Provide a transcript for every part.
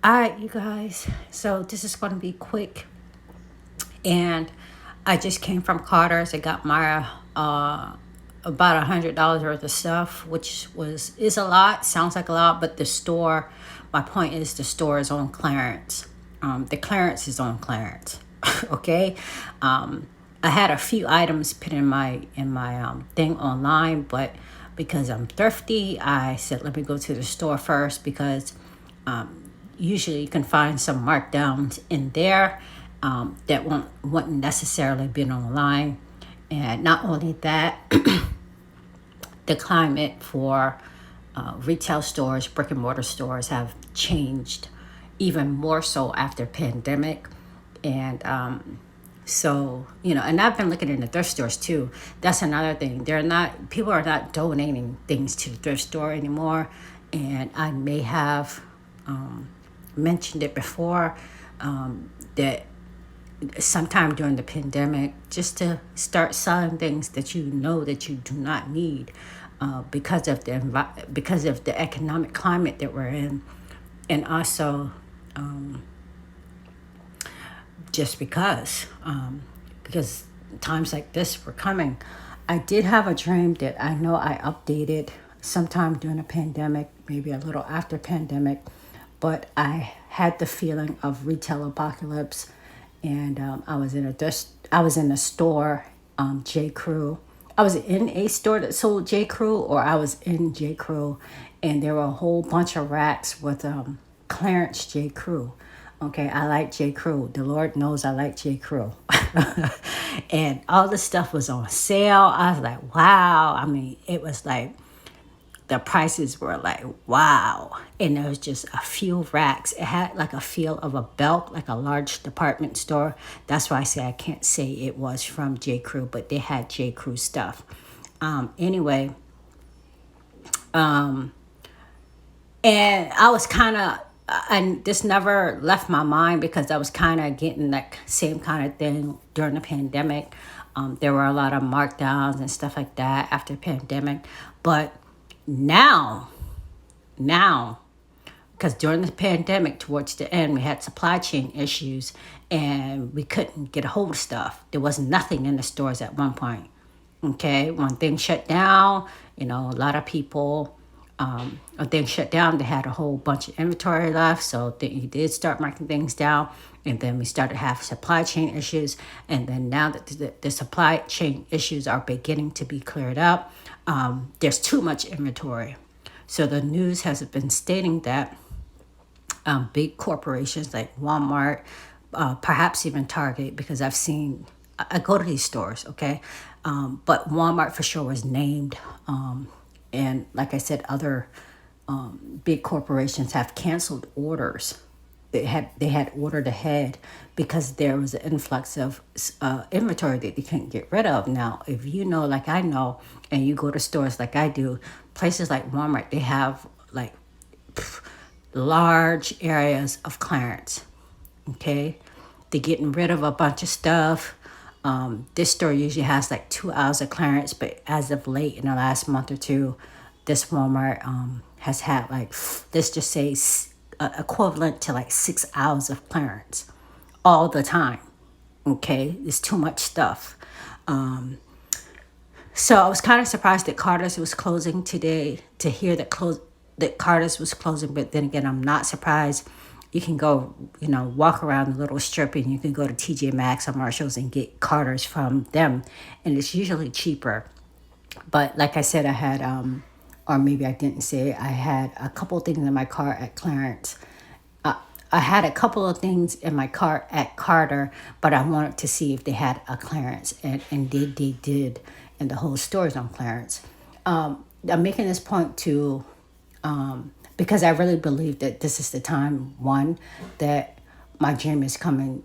All right, you guys. So this is going to be quick, and I just came from Carter's. I got my about $100 worth of stuff, which is a lot. Sounds like a lot, but the store. My point is, the store is on clearance. The clearance is on clearance. Okay. I had a few items put in my thing online, but because I'm thrifty, I said let me go to the store first because usually you can find some markdowns in there that wouldn't necessarily been online. And not only that, the climate for retail stores, brick and mortar stores have changed even more so after pandemic. And so, and I've been looking in the thrift stores too. That's another thing. People are not donating things to the thrift store anymore. And I may have mentioned it before, that sometime during the pandemic, just to start selling things that you know that you do not need, because of the economic climate that we're in, and also just because times like this were coming. I did have a dream that I know I updated sometime during the pandemic, maybe a little after pandemic, but I had the feeling of retail apocalypse, and I was in a store, J Crew. I was in a store that sold J Crew, or I was in J Crew, and there were a whole bunch of racks with clearance J Crew. Okay, I like J Crew. The Lord knows I like J Crew. And all the stuff was on sale. I was like, wow. I mean, it was like the prices were like, wow. And there was just a few racks. It had like a feel of a belt, like a large department store. That's why I say I can't say it was from J Crew, but they had J Crew stuff. Anyway, and I was kind of, and this never left my mind because I was kind of getting that same kind of thing during the pandemic. There were a lot of markdowns and stuff like that after pandemic. But now, because during the pandemic, towards the end, we had supply chain issues and we couldn't get a hold of stuff. There was nothing in the stores at one point. Okay, when things shut down, a lot of people, when things shut down, they had a whole bunch of inventory left. So he did start marking things down. And then we started to have supply chain issues. And then now that the supply chain issues are beginning to be cleared up, there's too much inventory. So the news has been stating that big corporations like Walmart, perhaps even Target, because I go to these stores, okay? But Walmart for sure was named. And like I said, other big corporations have canceled orders. They had ordered ahead because there was an influx of inventory that they couldn't get rid of. Now, if you know, like I know, and you go to stores like I do, places like Walmart, they have like large areas of clearance. Okay, they're getting rid of a bunch of stuff. This store usually has like 2 hours of clearance, but as of late in the last month or two, this Walmart has had like, let's just say, equivalent to like 6 hours of clearance all the time. Okay, it's too much stuff. So I was kind of surprised that Carter's was closing today, to hear that Carter's was closing. But then again, I'm not surprised. You can go, walk around the little strip, and you can go to TJ Maxx or Marshalls and get Carter's from them, and it's usually cheaper. But like I said, I had, or maybe I didn't say, I had a couple of things in my car at clearance. I had a couple of things in my cart at Carter, but I wanted to see if they had a clearance, and they did, and the whole store is on clearance. I'm making this point to, because I really believe that this is the time, one, that my dream is coming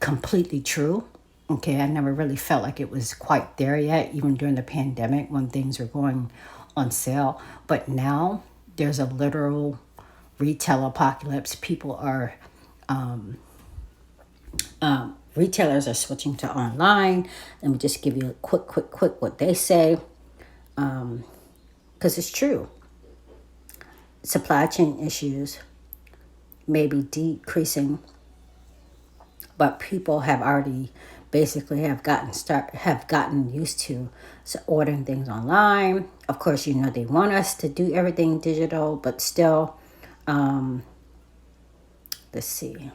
completely true. Okay, I never really felt like it was quite there yet, even during the pandemic when things were going on sale. But now there's a literal retail apocalypse. Retailers are switching to online. Let me just give you a quick what they say, because it's true. Supply chain issues, maybe decreasing, but people have already basically have gotten used to ordering things online. Of course, they want us to do everything digital, but still, let's see.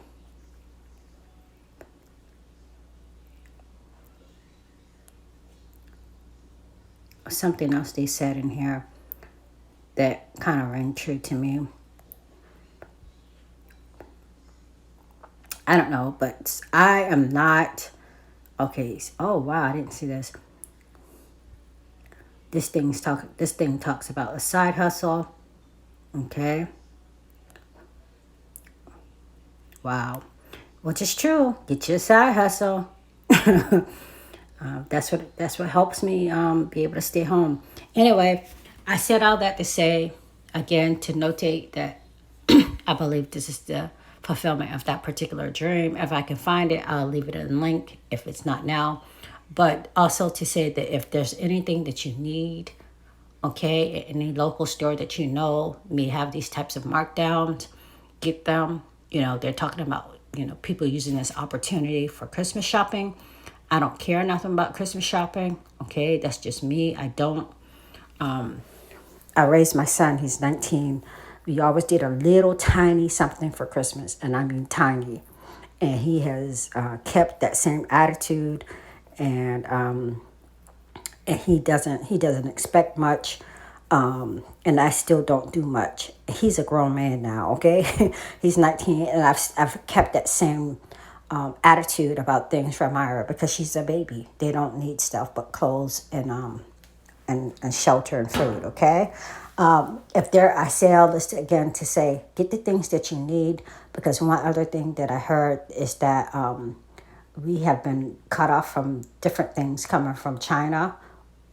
Something else they said in here that kind of rang true to me. I don't know, but I am not okay. Oh wow, I didn't see this. This thing talks about a side hustle. Okay. Wow. Which is true. Get your side hustle. That's what helps me be able to stay home. Anyway, I said all that to say again to notate that I believe this is the fulfillment of that particular dream. If I can find it, I'll leave it in link if it's not now. But also to say that if there's anything that you need, okay, any local store that may have these types of markdowns, get them. They're talking about, people using this opportunity for Christmas shopping. I don't care nothing about Christmas shopping. Okay, that's just me. I raised my son. He's 19. We always did a little tiny something for Christmas, and I mean tiny. And he has kept that same attitude, and he doesn't expect much. And I still don't do much. He's a grown man now. Okay, he's 19, and I've kept that same attitude about things for Myra because she's a baby. They don't need stuff but clothes and shelter and food. Okay. I say all this again to say, get the things that you need, because one other thing that I heard is that we have been cut off from different things coming from China.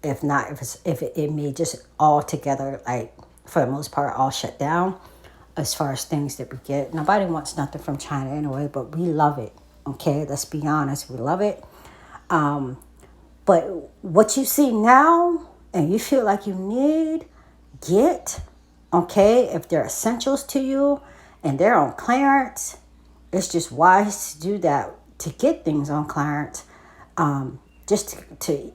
If not, if it may just all together, like for the most part, all shut down as far as things that we get. Nobody wants nothing from China anyway, but we love it. Okay, let's be honest, we love it. But what you see now and you feel like you need, get, okay, if they're essentials to you and they're on clearance, it's just wise to do that, to get things on clearance, just to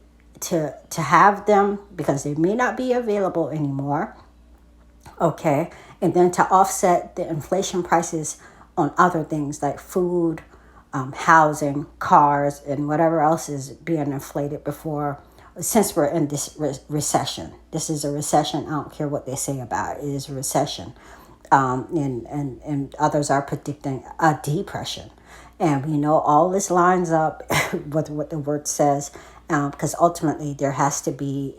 have them because they may not be available anymore, okay, and then to offset the inflation prices on other things like food, housing, cars, and whatever else is being inflated before. Since we're in this recession, this is a recession. I don't care what they say about it. It is a recession, and others are predicting a depression. And we know all this lines up with what the word says, because ultimately there has to be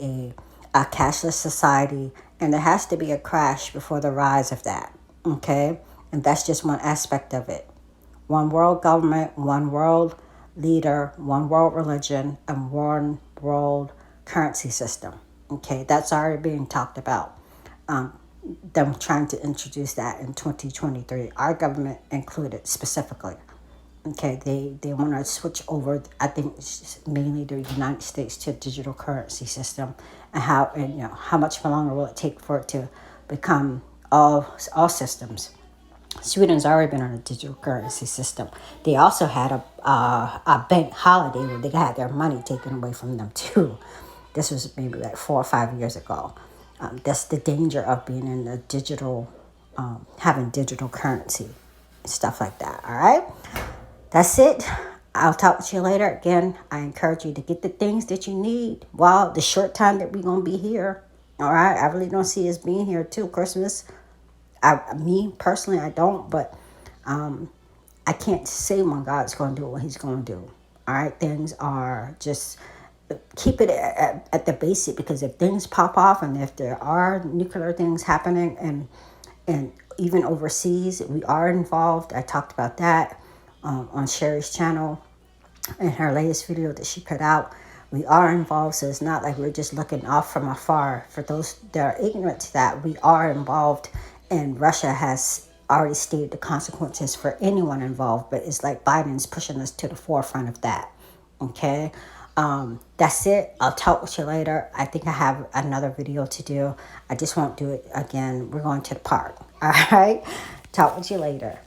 a cashless society, and there has to be a crash before the rise of that. Okay, and that's just one aspect of it. One world government, one world leader, one world religion, and one world currency system. Okay, that's already being talked about. Them trying to introduce that in 2023, our government included specifically. Okay, they want to switch over. I think mainly the United States to a digital currency system, and how much longer will it take for it to become all systems. Sweden's already been on a digital currency system. They also had a bank holiday where they had their money taken away from them too. This was maybe like 4 or 5 years ago. That's the danger of being in a digital, having digital currency, stuff like that. All right, that's it. I'll talk to you later. Again, I encourage you to get the things that you need while the short time that we're gonna be here. All right, I really don't see us being here till Christmas. Me personally, I don't, but I can't say when God's going to do what He's going to do. All right, things are just keep it at the basic, because if things pop off and if there are nuclear things happening and even overseas, we are involved. I talked about that on Sherry's channel in her latest video that she put out. We are involved, so it's not like we're just looking off from afar. For those that are ignorant to that, we are involved, and Russia has already stated the consequences for anyone involved, but it's like Biden's pushing us to the forefront of that. Okay, that's it. I'll talk with you later. I think I have another video to do. I just won't do it again. We're going to the park. All right, talk with you later.